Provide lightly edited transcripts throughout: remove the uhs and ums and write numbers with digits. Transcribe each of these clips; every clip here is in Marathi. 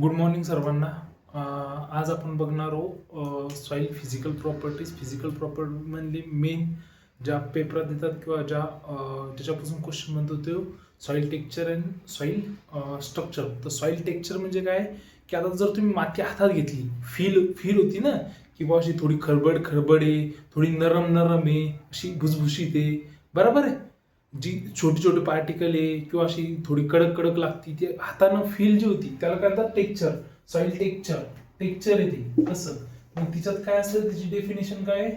गुड मॉर्निंग सर्वांना. आज आपण बघणार आहोत सॉईल फिजिकल प्रॉपर्टीज. फिजिकल प्रॉपर्टीमधले मेन ज्या पेपरात येतात किंवा ज्याच्यापासून क्वेश्चन म्हणतो ते soil texture and soil structure. तर सॉईल टेक्स्चर म्हणजे काय की आता जर तुम्ही माती हातात घेतली, फील होती ना की बा अशी थोडी खरबड आहे, थोडी नरम आहे, अशी भुसभुशीत आहे, बरोबर आहे. जी छोटे छोटे पार्टिकल आहे किंवा अशी थोडी कडक लागती, ते हातानं फील जी होती त्याला काय म्हणतात टेक्स्चर. सॉईल टेक्स्चर येते तसं. मग तिच्यात काय असतं, तिची डेफिनेशन काय आहे?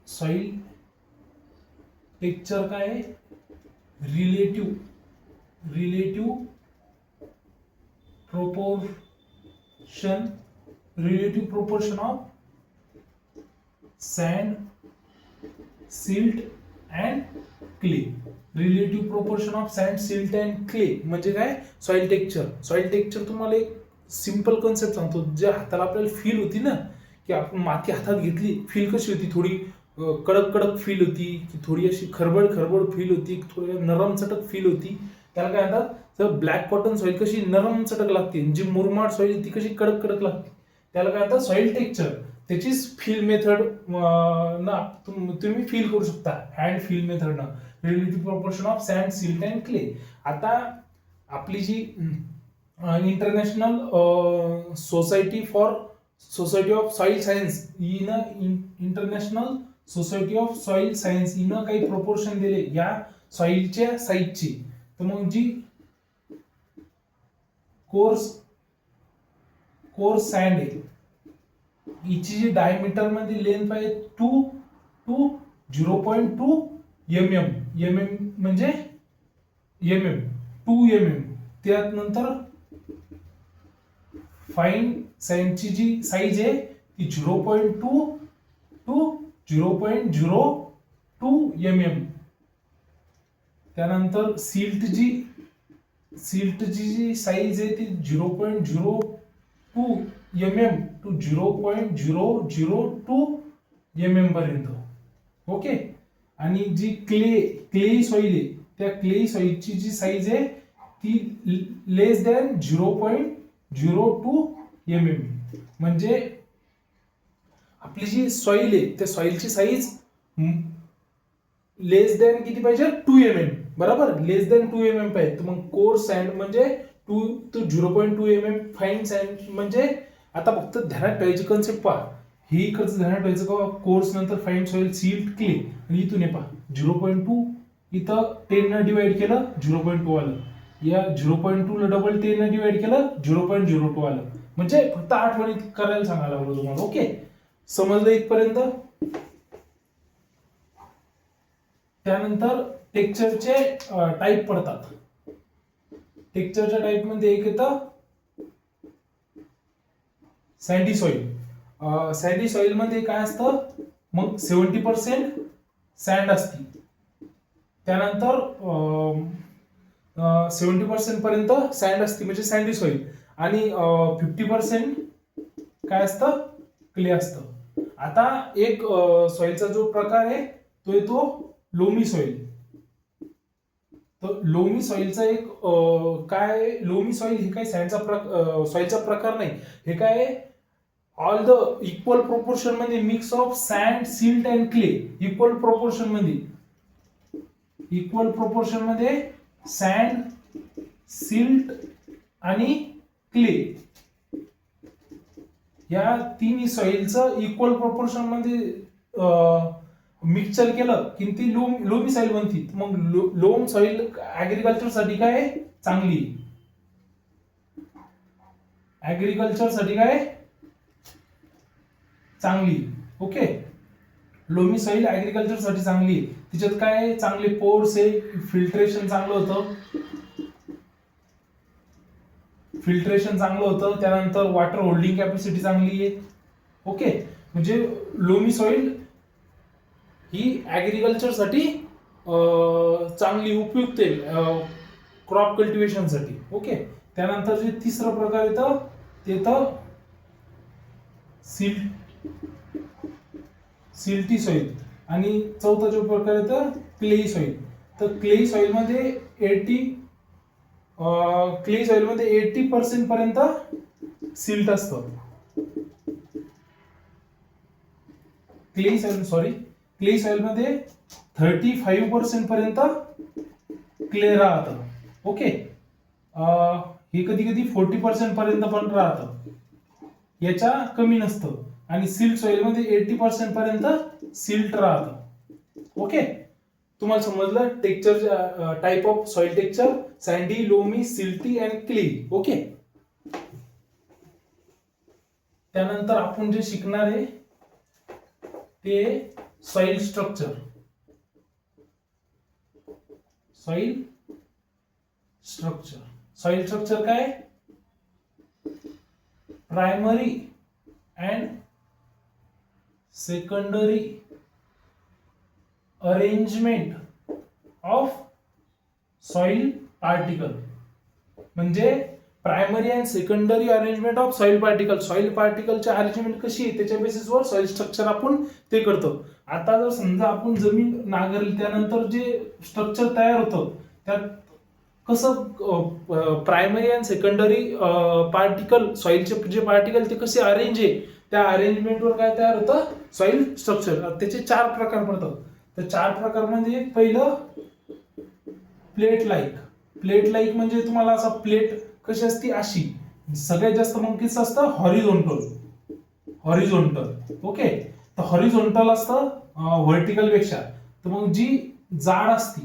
सॉईल टेक्स्चर काय आहे? Relative proportion of sand, silt and clay. Relative proportion of sand, silt and clay म्हणजे काय? सॉईल टेक्स्चर तुम्हाला एक सिंपल कन्सेप्ट सांगतो. जे हाताला आपल्याला फील होती ना, की आपण माती हातात घेतली, फील कशी होती? थोडी कडक फील होती, की थोडी अशी खरबड फील होती, थोडी नरम चटक फील होती, त्याला काय म्हणतात? तर ब्लॅक कॉटन सॉईल कशी नरम चटक लागते, जी मुरमाड सॉईल ती कशी कडक लागते, त्याला काय म्हणतात? Soil texture. त्याचीच फील मेथड ना तुम्ही फील करू शकता हँड फील मेथड ना. Relative proportion of sand, silt and clay. आता आपली जी international society of soil science international society of soil science हिनं काही प्रोपोर्शन दिले या सॉईलच्या साईजची. तर मग जी कोर्स सँड आहे, हिची जी डायमीटर मध्ये लेंथ आहे 0.2 mm म्हणजे 2 mm. त्यानंतर फाईन सँडची जी साईज आहे ती 0.2 to 0.02 mm. त्यानंतर सिल्टची जी साईज आहे ती 0.02 mm to 0.002 mm पर्यंत. ओके. आणि जी क्ले सॉईल आहे, त्या क्ले सॉईलची जी साईज आहे ती लेस दॅन 0.02 mm. म्हणजे आपली जी सॉईल आहे त्या सॉईलची साईज लेस दॅन किती पाहिजे? 2 mm. बरोबर, लेस दॅन 2 mm पाहिजे. तर मग कोर्स सँड म्हणजे 2 to 0.2 mm, फाईन सँड म्हणजे आता फक्त ध्यानात ठेवायची कन्सेप्ट पहा. ही इकडचं ध्यानात ठेवायचं का? कोर्स नंतर फाईन सॉईल, सिल्ट, क्ले. आणि इथून हे पहा 0.2 इथं 10 न डिवाइड केलं 0.2 आलं. या 0.2 ला डबल 10 न डिवाइड केलं 0.02 आलं. म्हणजे फक्त आठवणीत करायला सांगायला लागलो तुम्हाला. ओके, समजलं इथपर्यंत? त्यानंतर टेक्स्चरचे टाईप पडतात. टेक्स्चरच्या टाईप मध्ये एक येतं सँडी सॉईल. सँडी सॉईल मध्ये काय असतं? मग 70% सँड असते. त्यानंतर 70% पर्यंत सँड असते म्हणजे सँडी सॉईल. आणि 50% काय असतं? क्ले असतं. आता एक सॉईलचा जो प्रकार आहे तो येतो लोमी सॉईल. तर लोमी सॉईलचा एक काय, लोमी सॉईल हे काय सॉईलचा प्रकार नाही. हे काय, ऑल द इक्वल प्रोपोर्शन मध्ये mix of sand, silt and clay. Equal proportion मध्ये सँड, सिल्ट आणि क्ले या तिन्ही सॉईलचं इक्वल प्रोपोर्शन मध्ये मिक्सचर केलं की ती लोमी सॉईल बनते. मग लोम सॉईल ऍग्रिकल्चर साठी काय चांगली? ओके, लोमी सॉईल ऍग्रिकल्चर साठी चांगली. तिच्यात काय चांगले पोर्स आहे, फिल्ट्रेशन चांगलं होतं. त्यानंतर वॉटर होल्डिंग कॅपॅसिटी चांगली आहे. ओके, म्हणजे लोमी सॉईल ही ऍग्रिकल्चर साठी चांगली, उपयुक्त आहे क्रॉप कल्टिवेशन साठी. ओके. त्यानंतर जे तिसरा प्रकार येतं ते येतं सिल्टी सॉईल. आणि चौथा जो प्रकार येतो क्लेई सॉईल. तर क्लेई सॉईल मध्ये क्ले सॉइल मध्ये 80% पर्यंत सिल्ट असतं. क्ले सॉइल मध्ये 35% पर्यंत क्ले राहतं. ओके, हे कधी कधी 40% पर्यंत पण राहतं, याच्या कमी नसतं. आणि सिल्ट सॉइल मध्ये 80% पर्यंत सिल्ट राहतं. ओके, तुम्हाला समजलं texture, type of soil texture: sandy, loamy, silty and clay. Okay, त्यानंतर आपण जे शिकणार आहे ते सॉइल स्ट्रक्चर. सॉइल स्ट्रक्चर काय? Primary and secondary arrangement of soil particle. म्हणजे primary and secondary arrangement of soil particle. Soil पार्टिकलची अरेंजमेंट कशी आहे त्याच्या बेसिसवर सॉइल स्ट्रक्चर आपण ते करतो. आता जर समजा आपण जमीन नांगरली त्यानंतर जे स्ट्रक्चर तयार होतं त्यात कसं प्रायमरी अँड सेकंडरी पार्टिकल, सॉइलचे जे पार्टिकल ते कसे अरेंज आहे त्या अरेंजमेंटवर काय तयार होतं? Soil structure. त्याचे 4 प्रकार पडतात. तर 4 प्रकार म्हणजे पहिलं प्लेट लाईक म्हणजे तुम्हाला असा प्लेट कशी असते अशी. सगळ्यात जास्त मग किती असतं? हॉरिझॉन्टल. ओके, तर हॉरिझॉन्टल असतं व्हर्टिकल पेक्षा. तर मग जी जाड असती,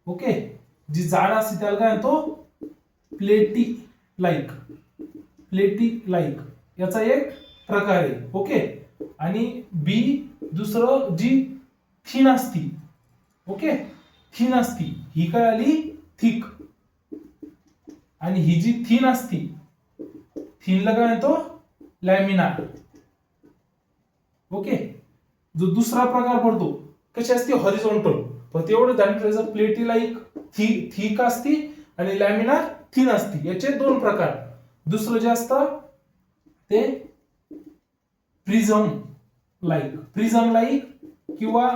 ओके, जी जाड असते त्याला काय म्हणतो? प्लेटी लाईक याचा एक प्रकार आहे. ओके, आणि बी दुसरं जी थिन असती. ओके, थिन असती ही काय आली? थिक. आणि ही जी थिन असती थिनला काय म्हणतो? लॅमिनार. ओके, जो दुसरा प्रकार पडतो कशी असते? हॉरिझॉन्टल. पण तेवढं ध्यान ठेवायचं, प्लेटी लाईक थिक असती आणि लॅमिनार थिन असती. याचे 2 प्रकार. दुसरं जे असतं ते प्रिझम लाईक किंवा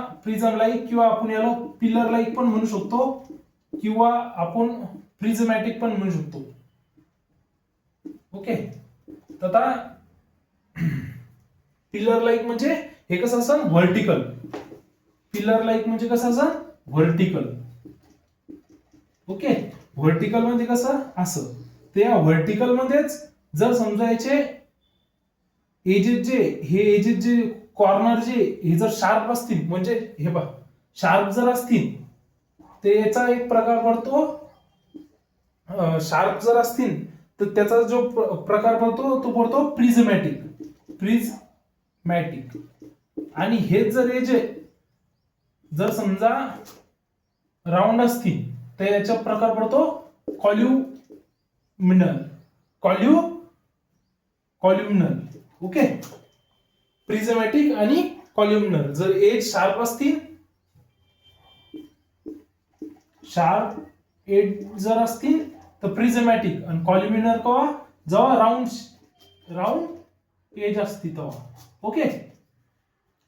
आपण याला पिलर लाईक पण म्हणू शकतो किंवा आपण प्रिझमॅटिक पण म्हणू शकतो. ओके, तर आता पिलर लाईक म्हणजे हे कसं असं व्हर्टिकल. पिलर लाईक म्हणजे कसं असं व्हर्टिकल. ओके, व्हर्टिकल म्हणजे कसं असं. त्या व्हर्टिकल मध्येच जर समजायचे एजेस जे कॉर्नर हे जर शार्प असतील, म्हणजे हे बघ शार्प जर असतील ते याचा एक प्रकार पडतो. शार्प जर असतील तर त्याचा जो प्रकार पडतो तो पडतो प्रिझमॅटिक. आणि हे जर एज जर समजा राऊंड असतील तर याचा प्रकार पडतो कॉल्युमिनल. ओके, प्रिझमॅटिक आणि कॉल्युमिनल. जर एज शार्प असतील, शार्प एज जर असतील तर प्रिझमॅटिक. आणि कॉल्युमिनल केव्हा? जेव्हा राऊंड एज असते तेव्हा. ओके,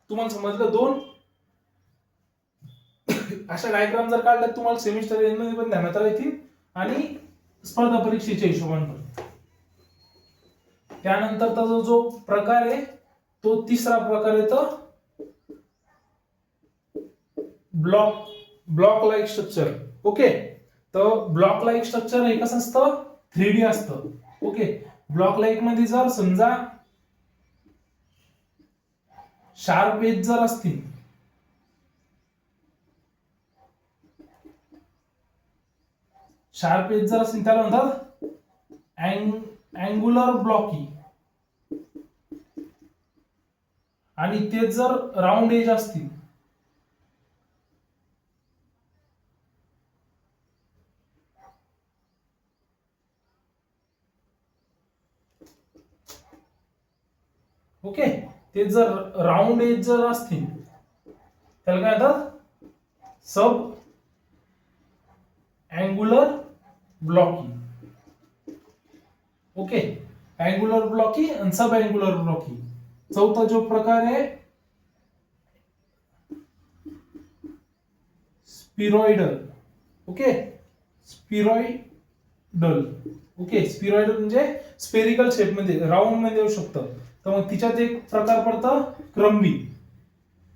तुम्हाला समजलं? 2 अशा डायग्राम जर काढल्या तुम्हाला सेमिस्टर एंड मध्ये पण ध्यानात राहतील आणि स्पर्धा परीक्षेच्या हिशोबाने. त्यानंतर त्याचा जो प्रकार आहे तो तिसरा प्रकार येतो ब्लॉक लाईक स्ट्रक्चर. ओके, तर ब्लॉक लाईक स्ट्रक्चर हे कसं असतं? 3D असतं. ओके, ब्लॉक लाईक मध्ये जर समजा शार्प एज जर असतील, त्याला म्हणतात अँगुलर ब्लॉकी. आणि ते जर राऊंड एज असतील ओके, ते जर राऊंड एज जर असतील त्याला काय म्हणतात? Sub angular blocky. Okay, angular blocky आणि सब अँगुलर ब्लॉकी. चौथा जो प्रकार आहे स्पिरॉइडल. ओके, स्पिरॉइडल. ओके, स्पिरॉइडल म्हणजे स्पेरिकल शेप मध्ये, राऊंड मध्ये येऊ शकतं. तर मग तिच्यात एक प्रकार पडतं क्रम्बी.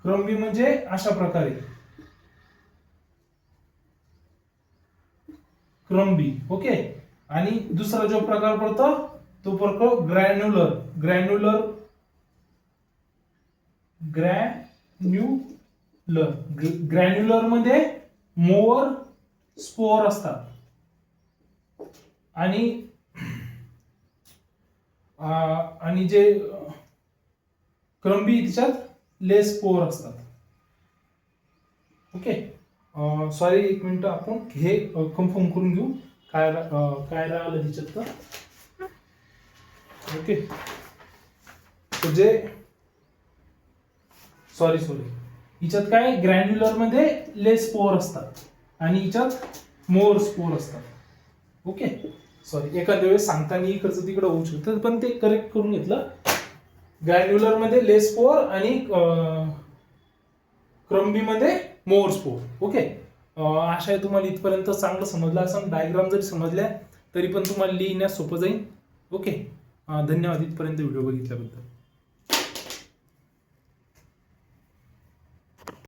क्रम्बी म्हणजे अशा प्रकारे क्रम्बी. ओके, आणि दुसरा जो प्रकार पडतो तो पडतो ग्रॅन्युलर. ग्रॅन्युलर ग्रॅन्युलर ग्रॅन्युलर मध्ये मोअर स्पोअर असतात आणि आणि जे क्रम्बी तिच्यात लेस स्पोअर असतात. ओके, सॉरी, एक मिनिट, आपण हे कन्फर्म करून घेऊ काय राहिलं तिच्यात तर. ओके, तर जे सॉरी हिच्यात काय ग्रॅन्युलर मध्ये लेस स्पोअर असतात आणि हिच्यात मोर स्पोअर असतात. ओके, सॉरी, एखाद्या वेळेस सांगताना इकडचं तिकडं होऊ शकतं, पण ते करेक्ट करून घेतलं. ग्रॅन्युलर मध्ये लेस स्पोअर आणि क्रम्बी मध्ये मोर स्पोअर. ओके, आशा आहे तुम्हाला इथपर्यंत चांगलं समजलं असं. डायग्राम जरी समजल्या तरी पण तुम्हाला लिहिण्यास सोपं जाईल. ओके, धन्यवाद इथपर्यंत व्हिडिओ बघितल्याबद्दल.